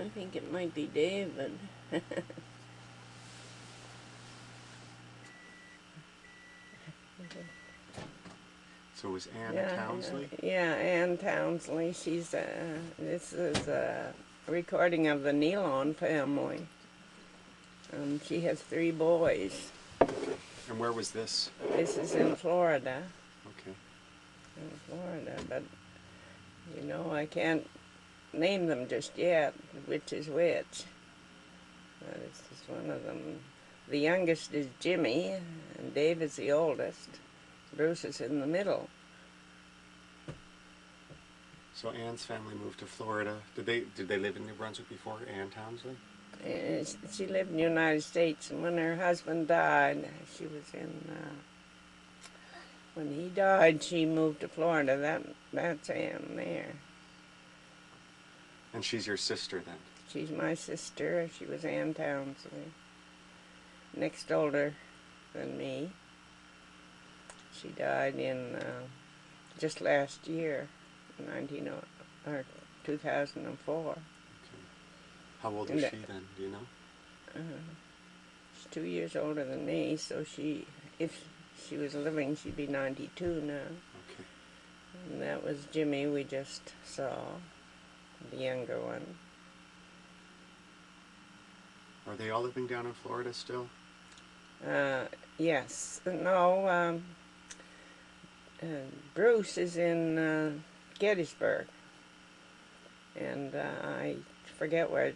I think it might be David. So it was Annie Townsley? Yeah, Annie Townsley. She's this is a recording of the Neylon family. She has 3 boys. Okay. And where was this? This is in Florida. Okay. In Florida, but you know, I can't name them just yet, which is which. This is one of them. The youngest is Jimmy, and Dave is the oldest. Bruce is in the middle. So Anne's family moved to Florida. Did they live in New Brunswick before, Anne Townsley? She lived in the United States, and when her husband died, she was in. When he died, she moved to Florida. That's Anne there. And she's your sister then? She's my sister. She was Anne Townsley. Next older than me. She died in just last year, 2004. Okay. How old was she then? Do you know? She's 2 years older than me, so if she was living, she'd be 92 now. Okay. And that was Jimmy we just saw, the younger one. Are they all living down in Florida still? Yes. No, Bruce is in Gettysburg. And I forget where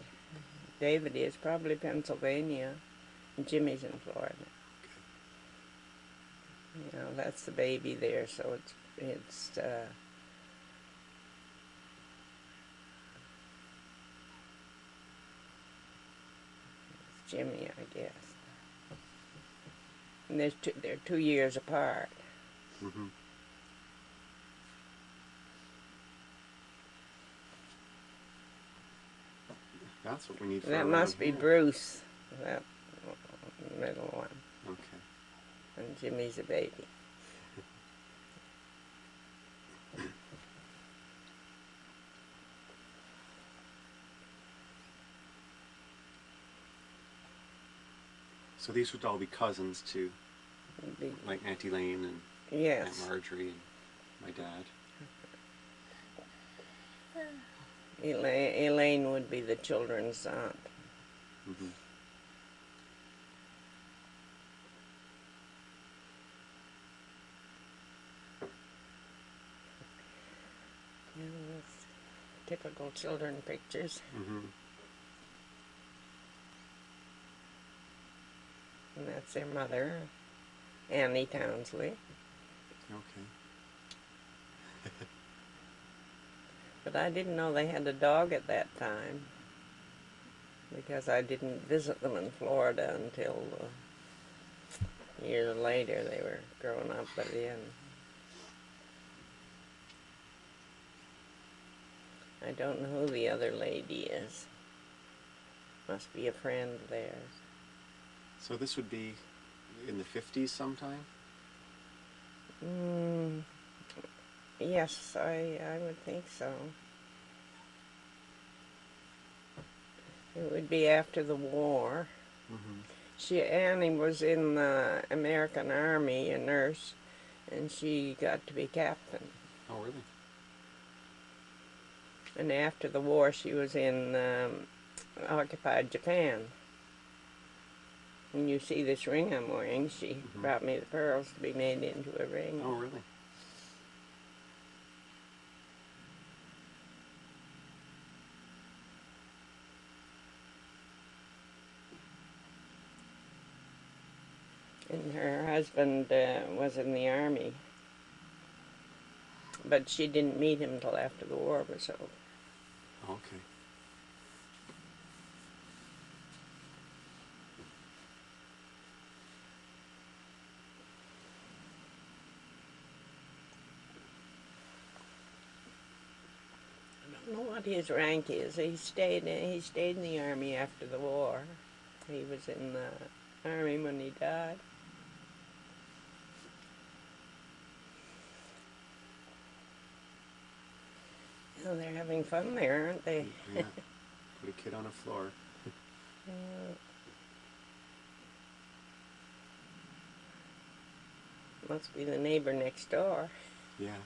David is, probably Pennsylvania. And Jimmy's in Florida. You know, that's the baby there, so it's Jimmy, I guess. And they're 2 years apart. Mm-hmm. That's what we need for that must be here. Bruce, that middle one. Okay. And Jimmy's a baby. So these would all be cousins to, like Auntie Lane and Yes. Aunt Marjorie and my dad. Elaine would be the children's aunt. Mm-hmm. Yeah, that's typical children pictures. Mm-hmm. And that's their mother, Annie Townsley. Okay. But I didn't know they had a dog at that time, because I didn't visit them in Florida until years later. They were growing up by then. I don't know who the other lady is. Must be a friend of theirs. So this would be in the 50s sometime? Yes, I would think so. It would be after the war. Mm-hmm. Annie was in the American Army, a nurse, and she got to be captain. Oh, really? And after the war, she was in occupied Japan. When you see this ring I'm wearing, she brought me the pearls to be made into a ring. Oh, really? And her husband was in the Army. But she didn't meet him until after the war was over. Okay. I don't know what his rank is. He stayed in the Army after the war. He was in the Army when he died. Oh, they're having fun there, aren't they? Yeah. Put a kid on a floor. Must be the neighbor next door. Yeah.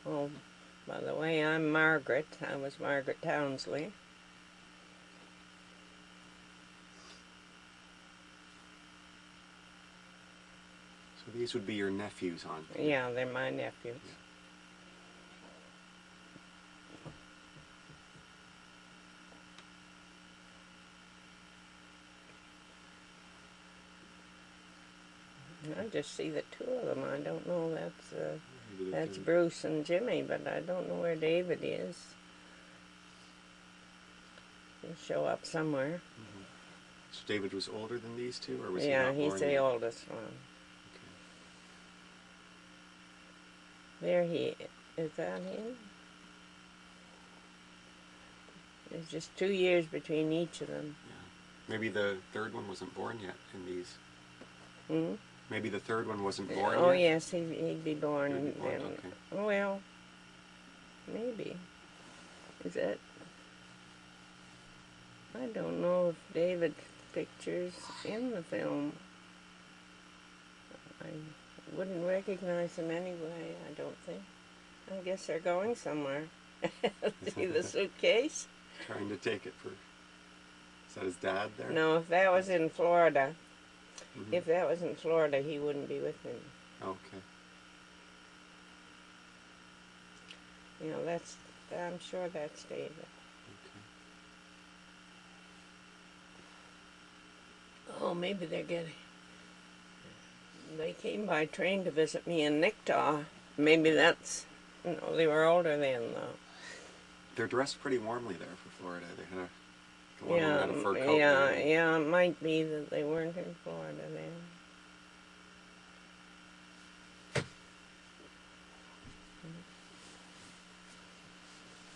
Oh, by the way, I'm Margaret. I was Margaret Townsley. So these would be your nephews on here. Yeah, they're my nephews. Yeah. I just see the two of them. I don't know. That's Bruce and Jimmy, but I don't know where David is. He'll show up somewhere. Mm-hmm. So David was older than these two, or was he Yeah, not born he's the yet? oldest one. Okay. There he is. That him? There's just 2 years between each of them. Yeah. Maybe the third one wasn't born yet in these. Hmm? Maybe the third one wasn't born Oh, yet? yes, he'd be born. He'd be born, then. okay. Oh, well, maybe. Is that... I don't know if David's picture's in the film. I wouldn't recognize him anyway, I don't think. I guess they're going somewhere. See the suitcase? Trying to take it for... Is that his dad there? No, if that was in Florida, Mm-hmm. if that was in Florida, he wouldn't be with me. Okay. You know, I'm sure that's David. Okay. Oh, maybe they're getting... They came by train to visit me in Nicktaw. Maybe that's... No, they were older then, though. They're dressed pretty warmly there for Florida. They had one Yeah, had a fur coat. yeah, it might be that they weren't in Florida then.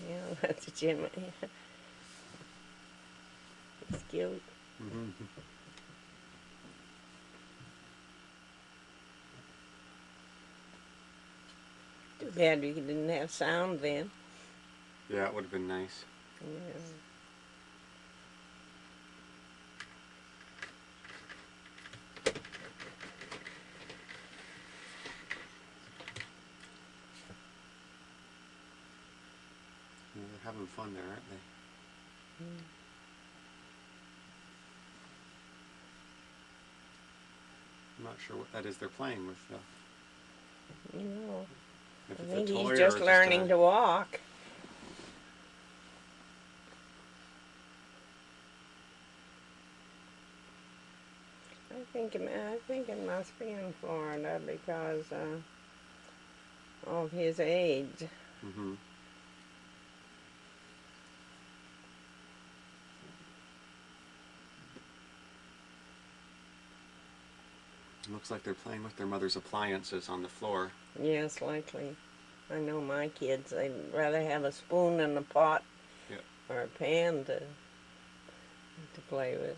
Yeah, that's Jimmy. He's cute. Mm-hmm. Too bad we didn't have sound then. Yeah, it would have been nice. Yeah. Yeah, they're having fun there, aren't they? Mm. I'm not sure what that is they're playing with, though. You know, If I it's think a toy he's or just learning to walk. I think it must be in Florida because of his age. Mm-hmm. It looks like they're playing with their mother's appliances on the floor. Yes, likely. I know my kids, they'd rather have a spoon and a pot Yep. or a pan to play with.